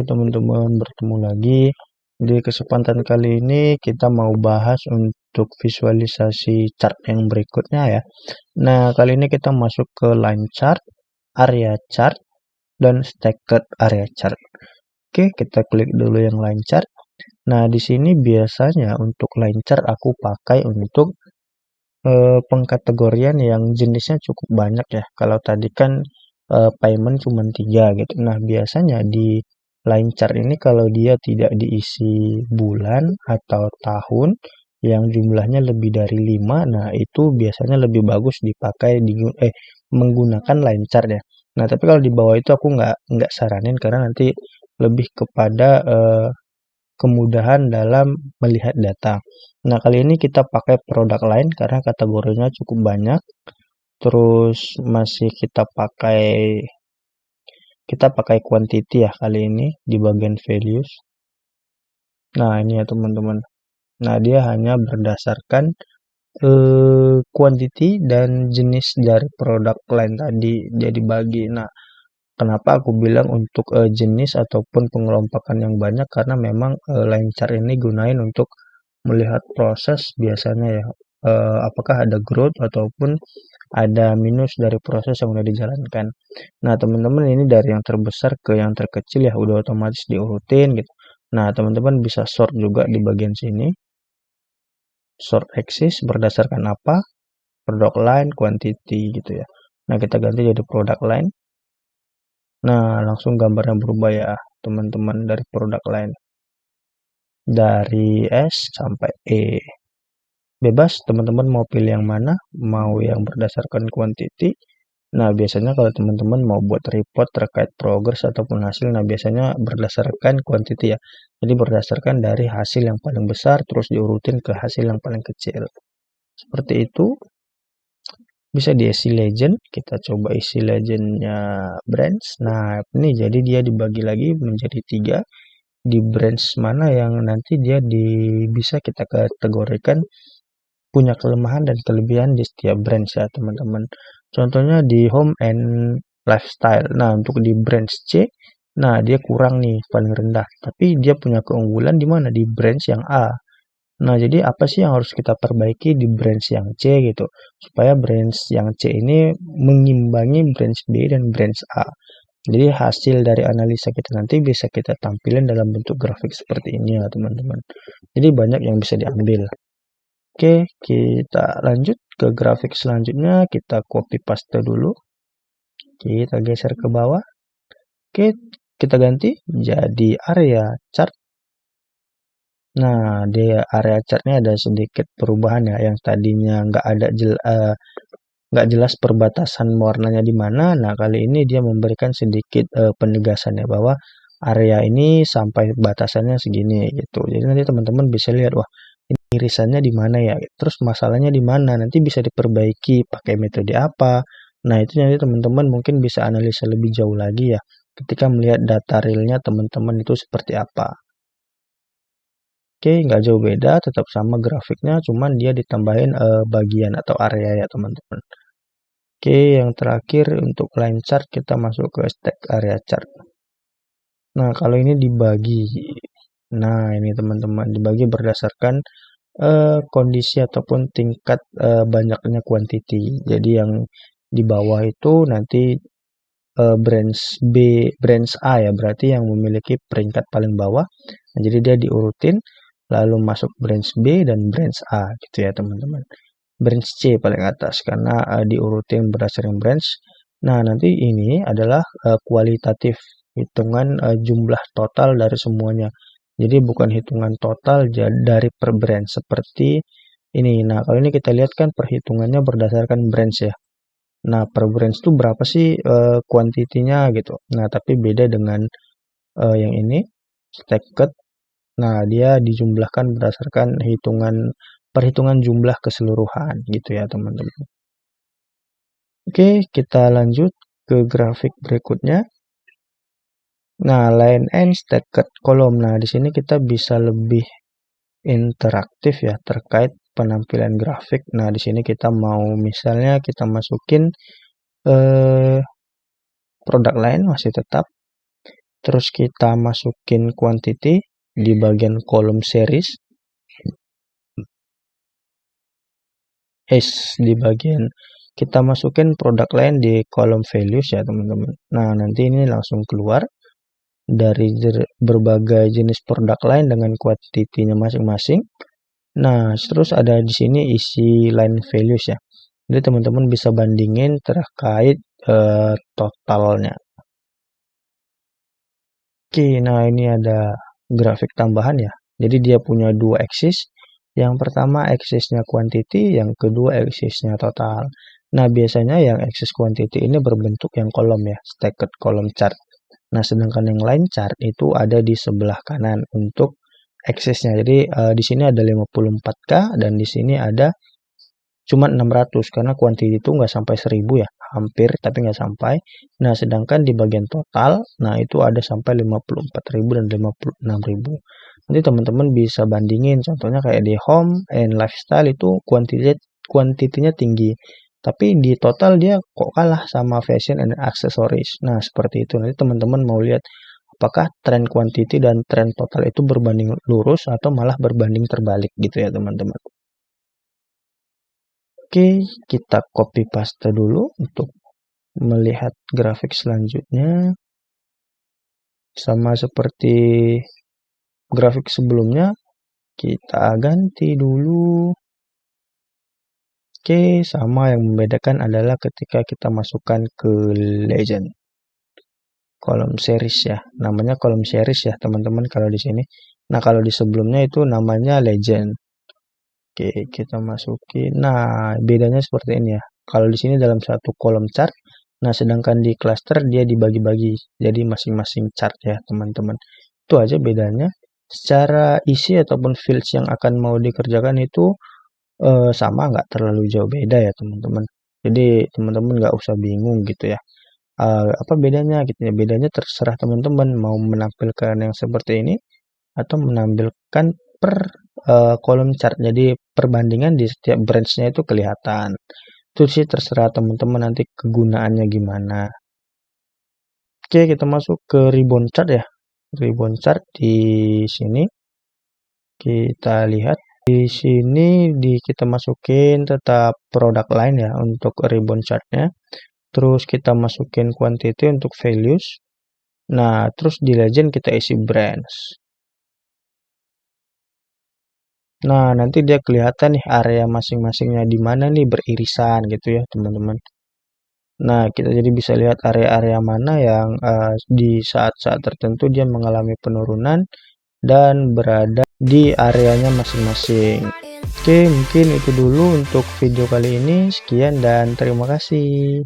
teman-teman, bertemu lagi. Di kesempatan kali ini kita mau bahas untuk visualisasi chart yang berikutnya ya. Nah, kali ini kita masuk ke line chart, area chart, dan stacked area chart. Oke, kita klik dulu yang line chart. Nah, di sini biasanya untuk line chart aku pakai untuk pengkategorian yang jenisnya cukup banyak ya. Kalau tadi kan payment cuma 3 gitu. Nah, biasanya di line chart ini kalau dia tidak diisi bulan atau tahun yang jumlahnya lebih dari 5, nah itu biasanya lebih bagus dipakai menggunakan line chart ya. Nah, tapi kalau di bawah itu aku nggak saranin karena nanti lebih kepada kemudahan dalam melihat data. Nah, kali ini kita pakai produk lain karena kategorinya cukup banyak. Terus masih kita pakai quantity ya kali ini di bagian values. Nah, ini ya teman-teman. Nah, dia hanya berdasarkan quantity dan jenis dari produk lain tadi dia dibagi. Nah, kenapa aku bilang untuk jenis ataupun pengelompokan yang banyak karena memang line chart ini gunain untuk melihat proses biasanya ya, apakah ada growth ataupun ada minus dari proses yang udah dijalankan. Nah, teman-teman ini dari yang terbesar ke yang terkecil ya udah otomatis diurutin gitu. Nah, teman-teman bisa sort juga di bagian sini. Sort axis berdasarkan apa? Product line, quantity gitu ya. Nah, kita ganti jadi product line. Nah, langsung gambarnya berubah ya, teman-teman, dari produk line. Dari S sampai E. Bebas, teman-teman mau pilih yang mana, mau yang berdasarkan quantity. Nah, biasanya kalau teman-teman mau buat report terkait progress ataupun hasil, nah biasanya berdasarkan quantity ya. Jadi berdasarkan dari hasil yang paling besar, terus diurutin ke hasil yang paling kecil. Seperti itu. Bisa diisi legend, kita coba isi legendnya branch. Nah, ini jadi dia dibagi lagi menjadi 3. Di branch mana yang nanti dia bisa kita kategorikan punya kelemahan dan kelebihan di setiap branch ya teman-teman. Contohnya di home and lifestyle. Nah, untuk di branch C, nah dia kurang nih paling rendah. Tapi dia punya keunggulan di mana? Di branch yang A. Nah, jadi apa sih yang harus kita perbaiki di branch yang C gitu? Supaya branch yang C ini mengimbangi branch B dan branch A. Jadi hasil dari analisa kita nanti bisa kita tampilkan dalam bentuk grafik seperti ini ya teman-teman. Jadi banyak yang bisa diambil. Oke, kita lanjut ke grafik selanjutnya. Kita copy paste dulu. Kita geser ke bawah. Oke, kita ganti jadi area chart. Nah, di area chartnya ada sedikit perubahan ya, yang tadinya nggak jelas perbatasan warnanya di mana. Nah, kali ini dia memberikan sedikit penegasan ya bahwa area ini sampai batasannya segini gitu. Jadi nanti teman-teman bisa lihat, wah ini irisannya di mana ya, terus masalahnya di mana, nanti bisa diperbaiki pakai metode apa. Nah, itu nanti teman-teman mungkin bisa analisa lebih jauh lagi ya, ketika melihat data realnya teman-teman itu seperti apa. Oke, nggak jauh beda, tetap sama grafiknya, cuman dia ditambahin bagian atau area ya teman-teman. Oke, yang terakhir untuk line chart kita masuk ke stack area chart. Nah, kalau ini dibagi. Nah, ini teman-teman dibagi berdasarkan kondisi ataupun tingkat banyaknya quantity. Jadi yang di bawah itu nanti branch B, branch A ya, berarti yang memiliki peringkat paling bawah. Nah, jadi dia diurutin lalu masuk branch B dan branch A gitu ya teman-teman. Branch C paling atas karena diurutin berdasarkan branch. Nah, nanti ini adalah kualitatif, hitungan jumlah total dari semuanya. Jadi bukan hitungan total dari per branch seperti ini. Nah, kalau ini kita lihat kan perhitungannya berdasarkan branch ya. Nah, per branch itu berapa sih kuantitinya gitu. Nah, tapi beda dengan yang ini stacked. Nah, dia dijumlahkan berdasarkan perhitungan jumlah keseluruhan gitu ya, teman-teman. Oke, kita lanjut ke grafik berikutnya. Nah, line and stacked column. Nah, di sini kita bisa lebih interaktif ya terkait penampilan grafik. Nah, di sini kita mau misalnya kita masukin produk lain masih tetap. Terus kita masukin quantity di bagian kolom series. Di bagian kita masukin produk lain di kolom values ya teman-teman. Nah, nanti ini langsung keluar dari berbagai jenis produk lain dengan kuantitinya masing-masing. Nah, terus ada di sini isi line values ya. Jadi teman-teman bisa bandingin terkait totalnya. Oke, nah ini ada grafik tambahan ya. Jadi dia punya dua axis. Yang pertama axisnya quantity, yang kedua axisnya total. Nah, biasanya yang axis quantity ini berbentuk yang kolom ya, stacked column chart. Nah, sedangkan yang line chart itu ada di sebelah kanan untuk axisnya. Jadi di sini ada 54K dan di sini ada cuma 600 karena quantity itu nggak sampai 1000 ya, hampir tapi nggak sampai. Nah, sedangkan di bagian total, nah itu ada sampai 54.000 dan 56.000. Nanti teman-teman bisa bandingin, contohnya kayak di home and lifestyle itu kuantitinya tinggi, tapi di total dia kok kalah sama fashion and accessories. Nah, seperti itu. Nanti teman-teman mau lihat apakah tren quantity dan tren total itu berbanding lurus atau malah berbanding terbalik gitu ya teman-teman. Oke, kita copy paste dulu untuk melihat grafik selanjutnya. Sama seperti grafik sebelumnya, kita ganti dulu. Oke, sama yang membedakan adalah ketika kita masukkan ke legend. Kolom series ya, namanya kolom series ya teman-teman kalau di sini. Nah, kalau di sebelumnya itu namanya legend. Oke, kita masukin. Nah, bedanya seperti ini ya. Kalau di sini dalam satu kolom chart, nah sedangkan di cluster dia dibagi-bagi jadi masing-masing chart ya, teman-teman. Itu aja bedanya. Secara isi ataupun fields yang akan mau dikerjakan itu sama, nggak terlalu jauh beda ya, teman-teman. Jadi teman-teman nggak usah bingung gitu ya. Apa bedanya gitu ya? Bedanya terserah teman-teman mau menampilkan yang seperti ini atau menampilkan per kolom chart. Jadi perbandingan di setiap branch-nya itu kelihatan. Itu sih terserah teman-teman nanti kegunaannya gimana. Oke, kita masuk ke ribbon chart ya. Ribbon chart di sini kita lihat di sini kita masukin tetap produk lain ya untuk ribbon chartnya. Terus kita masukin quantity untuk values. Nah, terus di legend kita isi branch. Nah, nanti dia kelihatan nih area masing-masingnya di mana nih beririsan gitu ya, teman-teman. Nah, kita jadi bisa lihat area-area mana yang di saat-saat tertentu dia mengalami penurunan dan berada di areanya masing-masing. Oke, mungkin itu dulu untuk video kali ini. Sekian dan terima kasih.